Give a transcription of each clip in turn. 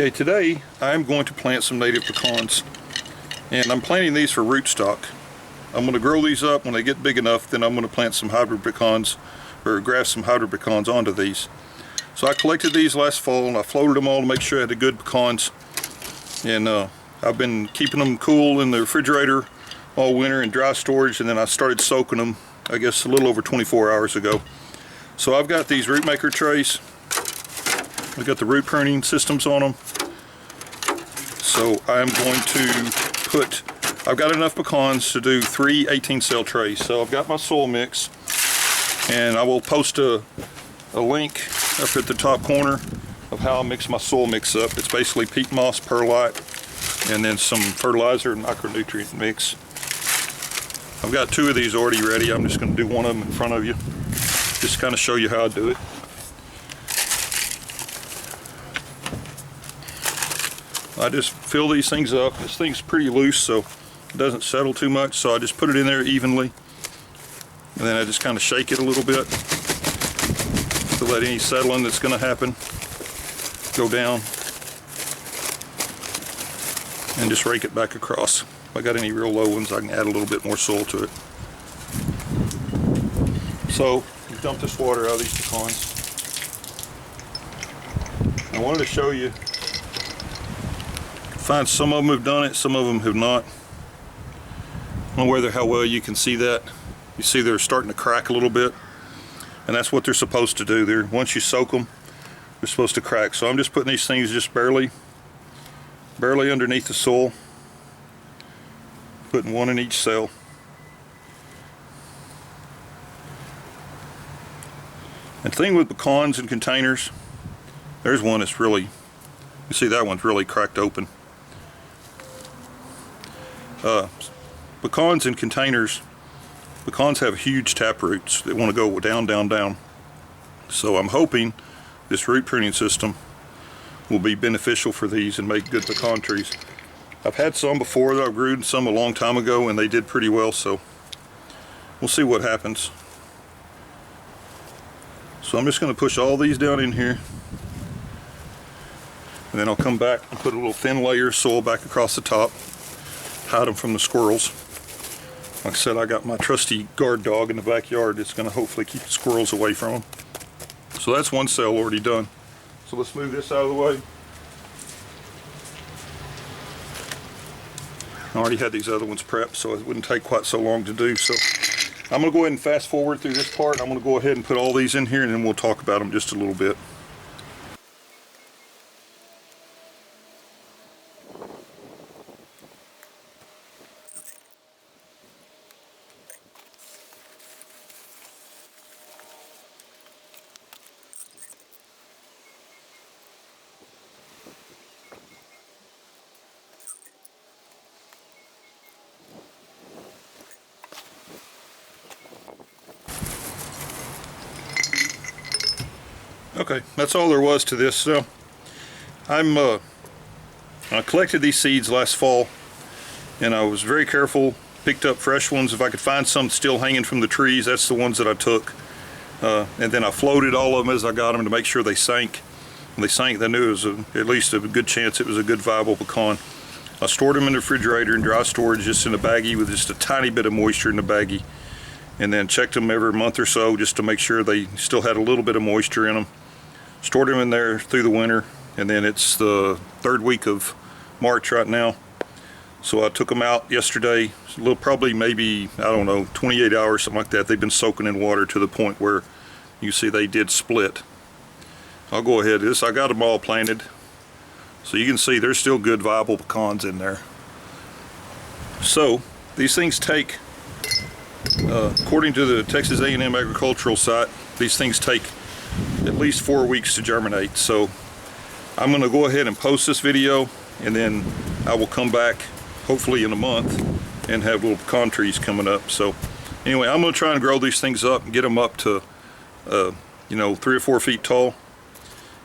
Okay, today I'm going to plant some native pecans, and I'm planting these for rootstock. I'm going to grow these up. When they get big enough, then I'm going to plant some hybrid pecans, or graft some hybrid pecans onto these. So I collected these last fall and I floated them all to make sure I had the good pecans, and I've been keeping them cool in the refrigerator all winter in dry storage, and then I started soaking them, I guess, a little over 24 hours ago. So I've got these Rootmaker trays. I've got the root pruning systems on them. So I'm going to put, I've got enough pecans to do 3 18-cell trays. So I've got my soil mix, and I will post a link up at the top corner of how I mix my soil mix up. It's basically peat moss, perlite, and then some fertilizer and micronutrient mix. I've got 2 of these already ready. I'm just going to do one of them in front of you, just to kind of show you how I do it. I just fill these things up. This thing's pretty loose, so it doesn't settle too much, so I just put it in there evenly, and then I just kind of shake it a little bit to let any settling that's going to happen go down, and just rake it back across. If I got any real low ones, I can add a little bit more soil to it. So you dump this water out of these pecans. I wanted to show you, find some of them have done it, some of them have not. I don't know whether how well you can see that. You see they're starting to crack a little bit, and that's what they're supposed to do. Once you soak them, they're supposed to crack. So I'm just putting these things just barely underneath the soil, putting 1 in each cell. And the thing with pecans in containers, there's one that's really, you see that one's really cracked open. Pecans in containers, pecans have huge tap roots that want to go down, down, down. So I'm hoping this root pruning system will be beneficial for these and make good pecan trees. I've had some before that I grew some a long time ago, and they did pretty well, so we'll see what happens. So I'm just going to push all these down in here, and then I'll come back and put a little thin layer of soil back across the top, hide them from the squirrels. Like I said, I got my trusty guard dog in the backyard that's going to hopefully keep the squirrels away from them. So that's 1 cell already done. So let's move this out of the way. I already had these other ones prepped, so it wouldn't take quite so long to do. So I'm going to go ahead and fast forward through this part. I'm going to go ahead and put all these in here, and then we'll talk about them just a little bit. Okay, that's all there was to this. So I collected these seeds last fall, and I was very careful, picked up fresh ones. If I could find some still hanging from the trees, that's the ones that I took. And then I floated all of them as I got them to make sure they sank. When they sank, I knew it was at least a good chance it was a good viable pecan. I stored them in the refrigerator in dry storage, just in a baggie with just a tiny bit of moisture in the baggie, and then checked them every month or so just to make sure they still had a little bit of moisture in them. Stored them in there through the winter, and then it's the 3rd week of March right now. So I took them out yesterday, probably maybe, I don't know, 28 hours, something like that. They've been soaking in water to the point where you see they did split. I'll go ahead, I got them all planted. So you can see there's still good viable pecans in there. So these things take, according to the Texas A&M agricultural site, these things take at least 4 weeks to germinate. So I'm going to go ahead and post this video, and then I will come back hopefully in a month and have little pecan trees coming up. So anyway, I'm going to try and grow these things up and get them up to 3 or 4 feet tall,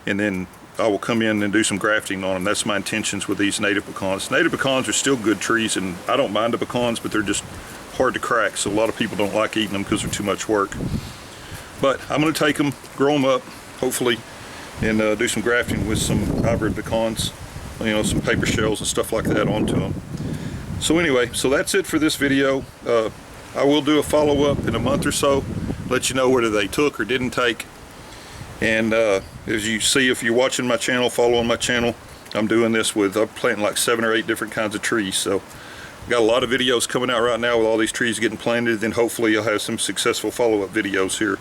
and then I will come in and do some grafting on them. That's my intentions with these native pecans. Native pecans are still good trees, and I don't mind the pecans, but they're just hard to crack, so a lot of people don't like eating them because they're too much work. But I'm going to take them, grow them up, hopefully, and do some grafting with some hybrid pecans. some paper shells and stuff like that onto them. So anyway, so that's it for this video. I will do a follow-up in a month or so, let you know whether they took or didn't take. And as you see, if you're watching my channel, following my channel, I'm doing this with, I'm planting like 7 or 8 different kinds of trees. So I've got a lot of videos coming out right now with all these trees getting planted. Then hopefully you'll have some successful follow-up videos here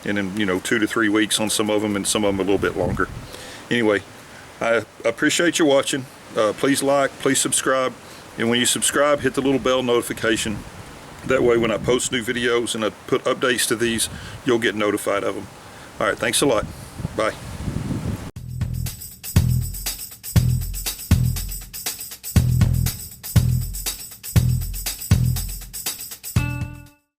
in 2 to 3 weeks on some of them, and some of them a little bit longer. Anyway, I appreciate you watching. Please like, please subscribe. And when you subscribe, hit the little bell notification. That way when I post new videos and I put updates to these, you'll get notified of them. All right, thanks a lot. Bye.